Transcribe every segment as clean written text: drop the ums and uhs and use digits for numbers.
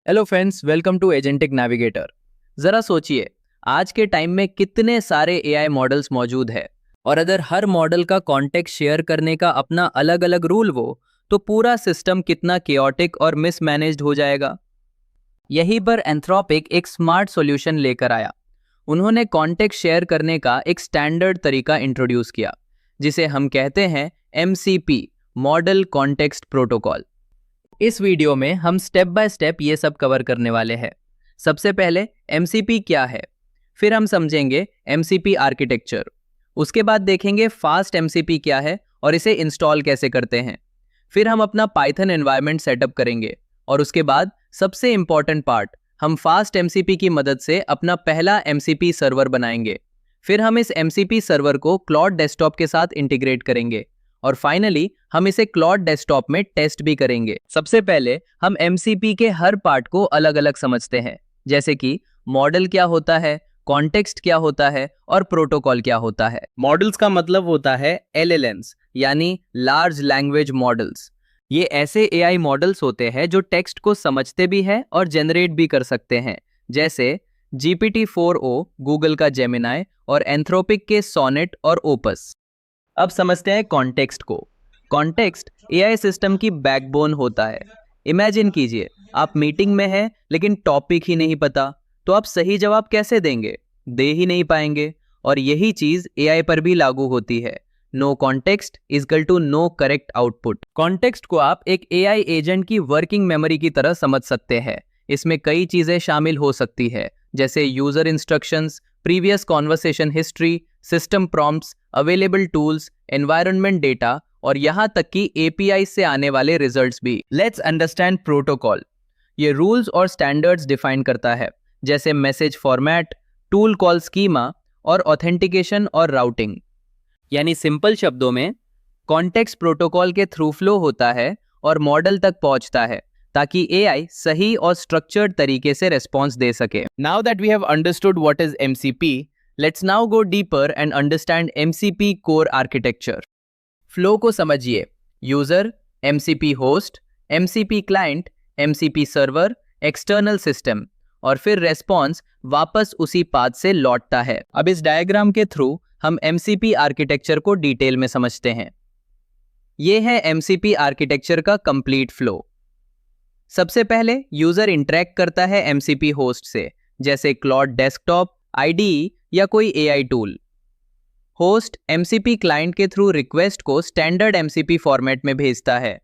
Hello friends, welcome to Agentic Navigator. जरा सोचिए, आज के टाइम में कितने सारे एआई मॉडल्स मौजूद है और अगर हर मॉडल का कॉन्टेक्स्ट शेयर करने का अपना अलग अलग रूल हो तो पूरा सिस्टम कितना केओटिक और मिसमैनेज्ड हो जाएगा। यहीं पर एंथ्रोपिक एक स्मार्ट सॉल्यूशन लेकर आया। उन्होंने कॉन्टेक्स्ट शेयर करने का एक स्टैंडर्ड तरीका इंट्रोड्यूस किया जिसे हम कहते हैं एमसीपी, मॉडल कॉन्टेक्स्ट प्रोटोकॉल। इस वीडियो में हम स्टेप बाय स्टेप ये सब कवर करने वाले हैं। सबसे पहले एमसीपी क्या है, फिर हम समझेंगे एमसीपी आर्किटेक्चर, उसके बाद देखेंगे फास्ट एमसीपी क्या है और इसे इंस्टॉल कैसे करते हैं, फिर हम अपना पाइथन एनवायरनमेंट सेटअप करेंगे और उसके बाद सबसे इंपॉर्टेंट पार्ट, हम फास्ट एमसीपी की मदद से अपना पहला एमसीपी सर्वर बनाएंगे। फिर हम इस एमसीपी सर्वर को क्लॉड डेस्कटॉप के साथ इंटीग्रेट करेंगे और फाइनली हम इसे क्लॉड डेस्कटॉप में टेस्ट भी करेंगे। सबसे पहले हम एमसीपी के हर पार्ट को अलग अलग समझते हैं, जैसे कि मॉडल क्या होता है, कॉन्टेक्स्ट क्या होता है और प्रोटोकॉल क्या होता है। मॉडल्स का मतलब होता है एलएलएम्स यानी लार्ज लैंग्वेज मॉडल्स। ये ऐसे एआई मॉडल्स होते हैं जो टेक्स्ट को समझते भी हैं और जनरेट भी कर सकते हैं, जैसे GPT-4o गूगल का जेमिनाई और एंथ्रोपिक के सोनेट और ओपस। अब समझते हैं कॉन्टेक्स्ट को। कॉन्टेक्स्ट एआई सिस्टम की बैकबोन होता है। इमेजिन कीजिए, आप मीटिंग में हैं लेकिन टॉपिक ही नहीं पता, तो आप सही जवाब कैसे देंगे? दे ही नहीं पाएंगे। और यही चीज एआई पर भी लागू होती है। No context equal to no correct output. Context को आप एक एआई एजेंट की वर्किंग मेमोरी की तरह समझ सकते हैं। इसमें कई चीजें शामिल हो सकती है, जैसे user instructions, previous conversation history, system prompts, available tools, environment data और यहां तक कि एपीआई से आने वाले रिजल्ट्स भी। Let's understand protocol. ये रूल्स और स्टैंडर्ड्स डिफाइन करता है, जैसे message format, tool call schema और ऑथेंटिकेशन और राउटिंग। यानी सिंपल शब्दों में, कॉन्टेक्स्ट प्रोटोकॉल के थ्रू फ्लो होता है और मॉडल तक पहुंचता है ताकि एआई सही और स्ट्रक्चर्ड तरीके से रेस्पॉन्स दे सके। Now that we have understood what is MCP, let's now go deeper and understand MCP core architecture. Flow को समझिए। User, MCP host, MCP client, MCP server, external system और फिर रेस्पॉन्स वापस उसी पाथ से लौटता है। अब इस डायग्राम के थ्रू हम MCP आर्किटेक्चर को डिटेल में समझते हैं। ये है MCP आर्किटेक्चर का कंप्लीट फ्लो। सबसे पहले यूजर इंटरेक्ट करता है MCP होस्ट से, जैसे क्लॉड डेस्कटॉप, IDE या कोई AI tool. Host MCP client के थ्रू रिक्वेस्ट को स्टैंडर्ड MCP फॉर्मेट में भेजता है।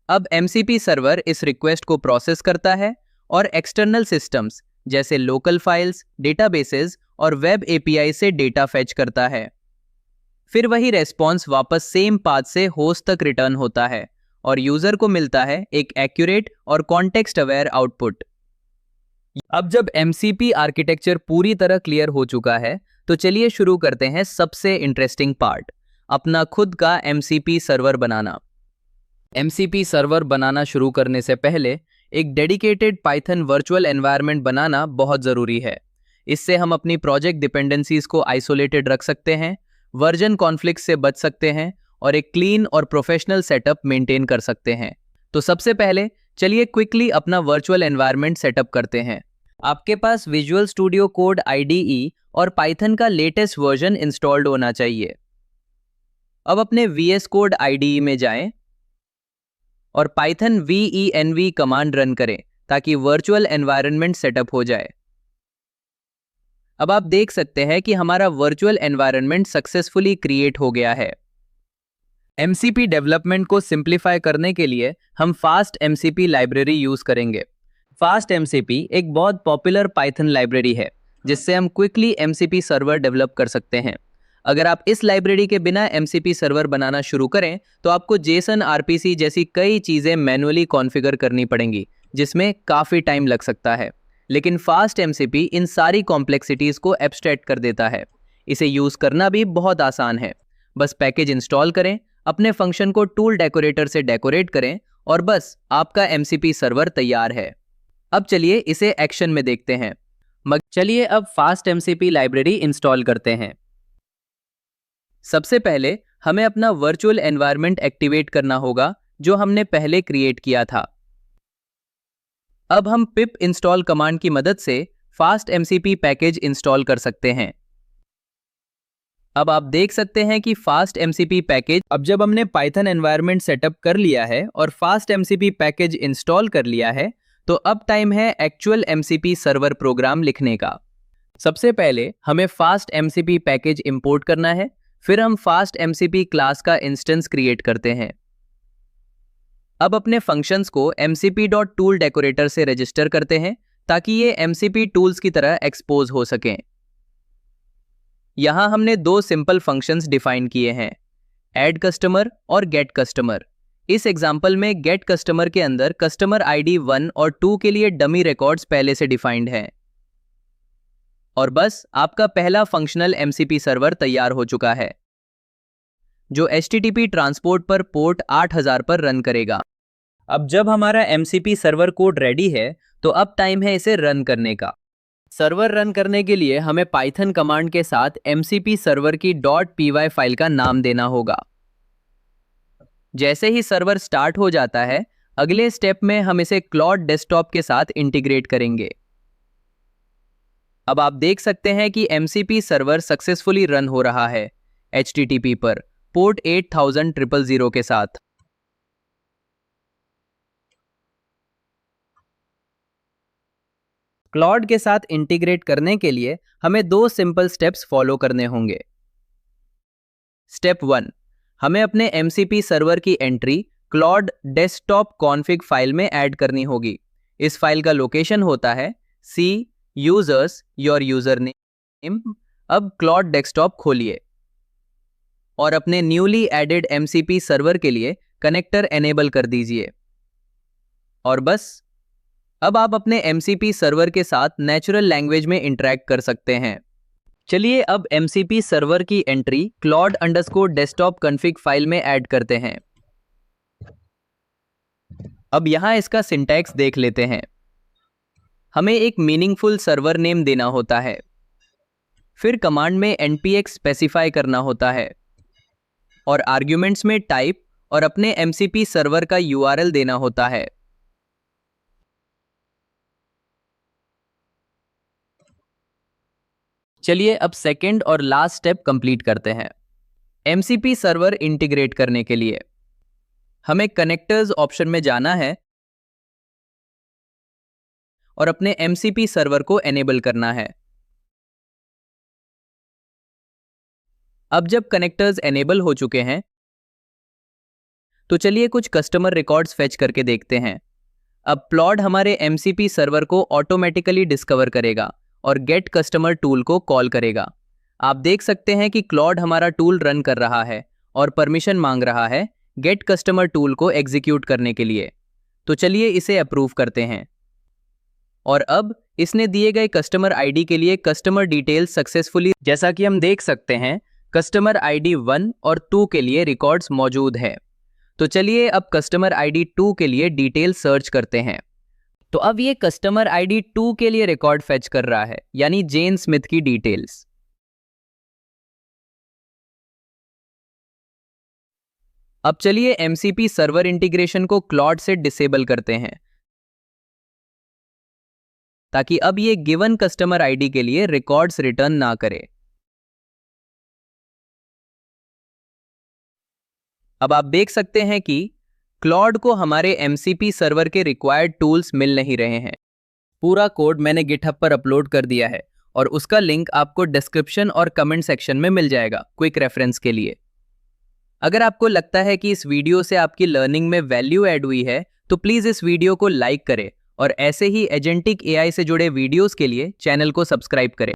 अब MCP सर्वर इस रिक्वेस्ट को प्रोसेस करता है और एक्सटर्नल सिस्टम्स जैसे लोकल फाइल्स, डेटाबेसेस और वेब API से डेटा फेच करता है। फिर वही रेस्पॉन्स वापस सेम पाथ से होस्ट तक रिटर्न होता है और यूजर को मिलता है एक एक्यूरेट और कॉन्टेक्स्ट अवेयर आउटपुट। अब जब MCP आर्किटेक्चर पूरी तरह क्लियर हो चुका है तो चलिए शुरू करते हैं सबसे इंटरेस्टिंग पार्ट, अपना खुद का MCP सर्वर बनाना। MCP सर्वर बनाना शुरू करने से पहले एक डेडिकेटेड पाइथन वर्चुअल एनवायरनमेंट बनाना बहुत ज़रूरी है। इससे हम अपनी प्रोजेक्ट डिपेंडेंसीज को आइसोलेटेड रख सकते हैं, वर्जन कॉन्फ्लिक्ट से बच सकते हैं और एक क्लीन और प्रोफेशनल सेटअप मेंटेन कर सकते हैं। तो सबसे पहले चलिए क्विकली अपना वर्चुअल एनवायरनमेंट सेटअप करते हैं। आपके पास विजुअल स्टूडियो कोड IDE और पाइथन का लेटेस्ट वर्जन इंस्टॉल्ड होना चाहिए। अब अपने VS कोड IDE में जाएं और पाइथन venv कमांड रन करें ताकि वर्चुअल एनवायरनमेंट सेटअप हो जाए। अब आप देख सकते हैं कि हमारा वर्चुअल एनवायरनमेंट सक्सेसफुली क्रिएट हो गया है। MCP डेवलपमेंट को सिंप्लीफाई करने के लिए हम फास्ट MCP लाइब्रेरी यूज करेंगे। फास्ट MCP एक बहुत पॉपुलर पाइथन लाइब्रेरी है जिससे हम क्विकली MCP सर्वर डेवलप कर सकते हैं। अगर आप इस लाइब्रेरी के बिना MCP सर्वर बनाना शुरू करें तो आपको JSON RPC जैसी कई चीज़ें मैनुअली कॉन्फ़िगर करनी पड़ेंगी, जिसमें काफ़ी टाइम लग सकता है। लेकिन फास्ट MCP इन सारी कॉम्प्लेक्सिटीज़ को एब्स्ट्रैक्ट कर देता है। इसे यूज़ करना भी बहुत आसान है। बस पैकेज इंस्टॉल करें, अपने फंक्शन को टूल डेकोरेटर से डेकोरेट करें और बस आपका MCP सर्वर तैयार है। अब चलिए इसे एक्शन में देखते हैं। चलिए अब फास्ट MCP लाइब्रेरी इंस्टॉल करते हैं। सबसे पहले हमें अपना वर्चुअल एनवायरनमेंट एक्टिवेट करना होगा जो हमने पहले क्रिएट किया था। अब हम पिप इंस्टॉल कमांड की मदद से फास्ट एमसीपी पैकेज इंस्टॉल कर सकते हैं। अब आप देख सकते हैं कि फास्ट एमसीपी पैकेज, अब जब हमने पाइथन एनवायरनमेंट सेटअप कर लिया है और फास्ट एमसीपी पैकेज इंस्टॉल कर लिया है, तो अब टाइम है एक्चुअल एमसीपी सर्वर प्रोग्राम लिखने का। सबसे पहले हमें फास्ट एमसीपी पैकेज इंपोर्ट करना है, फिर हम फास्ट एमसीपी क्लास का इंस्टेंस क्रिएट करते हैं। अब अपने फंक्शंस को mcp.tool डेकोरेटर से रजिस्टर करते हैं ताकि ये mcp टूल्स की तरह एक्सपोज हो सकें। यहां हमने दो सिंपल फंक्शंस डिफाइन किए हैं, ऐड कस्टमर और गेट कस्टमर। इस एग्जांपल में गेट कस्टमर के अंदर कस्टमर आईडी 1 और 2 के लिए डमी रिकॉर्ड्स पहले से डिफाइंड हैं। और बस आपका पहला फंक्शनल mcp सर्वर तैयार हो चुका है, जो HTTP ट्रांसपोर्ट पर पोर्ट 8000 पर रन करेगा। अब जब हमारा MCP सर्वर कोड रेडी है, तो अब टाइम है इसे रन करने का। सर्वर रन करने के लिए हमें पाइथन कमांड के साथ MCP सर्वर की .py फाइल का नाम देना होगा। जैसे ही सर्वर स्टार्ट हो जाता है, अगले स्टेप में हम इसे क्लॉड डेस्कटॉप के साथ इंटीग्रेट करेंगे। अब आप देख सकते हैं कि MCP सर्वर सक्सेसफुली रन हो रहा है HTTP पर पोर्ट 8000 के साथ। क्लॉड के साथ इंटीग्रेट करने के लिए हमें दो सिंपल स्टेप्स फॉलो करने होंगे। स्टेप 1, हमें अपने MCP सर्वर की entry Claude desktop config file में ऐड करनी होगी। इस फाइल का लोकेशन होता है C users your username। अब क्लॉड डेस्कटॉप खोलिए और अपने न्यूली एडेड MCP सर्वर के लिए कनेक्टर एनेबल कर दीजिए। और बस अब आप अपने MCP सर्वर के साथ नेचुरल लैंग्वेज में इंटरैक्ट कर सकते हैं। चलिए अब MCP सर्वर की एंट्री cloud_desktop config फाइल में ऐड करते हैं। अब यहां इसका सिंटैक्स देख लेते हैं। हमें एक मीनिंगफुल सर्वर नेम देना होता है, फिर कमांड में npx स्पेसिफाई करना होता है और आर्ग्यूमेंट्स में टाइप और अपने MCP सर्वर का URL देना होता है। चलिए अब सेकंड और लास्ट स्टेप कंप्लीट करते हैं। MCP सर्वर इंटीग्रेट करने के लिए हमें कनेक्टर्स ऑप्शन में जाना है और अपने MCP सर्वर को एनेबल करना है। अब जब कनेक्टर्स एनेबल हो चुके हैं, तो चलिए कुछ कस्टमर रिकॉर्ड्स फेच करके देखते हैं। अब प्लॉड हमारे MCP सर्वर को ऑटोमेटिकली डिस्कवर करेगा और गेट कस्टमर टूल को कॉल करेगा। आप देख सकते हैं कि क्लॉड हमारा टूल रन कर रहा है और परमिशन मांग रहा है गेट कस्टमर टूल को एग्जीक्यूट करने के लिए। तो चलिए इसे अप्रूव करते हैं। और अब इसने दिए गए कस्टमर आईडी के लिए कस्टमर डिटेल्स सक्सेसफुली, जैसा कि हम देख सकते हैं, कस्टमर आईडी 1 और 2 के लिए रिकॉर्ड्स मौजूद है। तो चलिए अब कस्टमर आईडी 2 के लिए डिटेल सर्च करते हैं। तो अब ये कस्टमर आईडी 2 के लिए रिकॉर्ड फेच कर रहा है, यानी जेन स्मिथ की डिटेल्स। अब चलिए MCP सर्वर इंटीग्रेशन को क्लॉड से डिसेबल करते हैं, ताकि अब ये गिवन कस्टमर आईडी के लिए रिकॉर्ड्स रिटर्न ना करे। अब आप देख सकते हैं कि क्लॉड को हमारे MCP सर्वर के रिक्वायर्ड टूल्स मिल नहीं रहे हैं। पूरा कोड मैंने गिटहब पर अपलोड कर दिया है और उसका लिंक आपको डिस्क्रिप्शन और कमेंट सेक्शन में मिल जाएगा क्विक रेफरेंस के लिए। अगर आपको लगता है कि इस वीडियो से आपकी लर्निंग में वैल्यू ऐड हुई है, तो प्लीज़ इस वीडियो को लाइक करें और ऐसे ही एजेंटिक AI से जुड़े वीडियोस के लिए चैनल को सब्सक्राइब करें।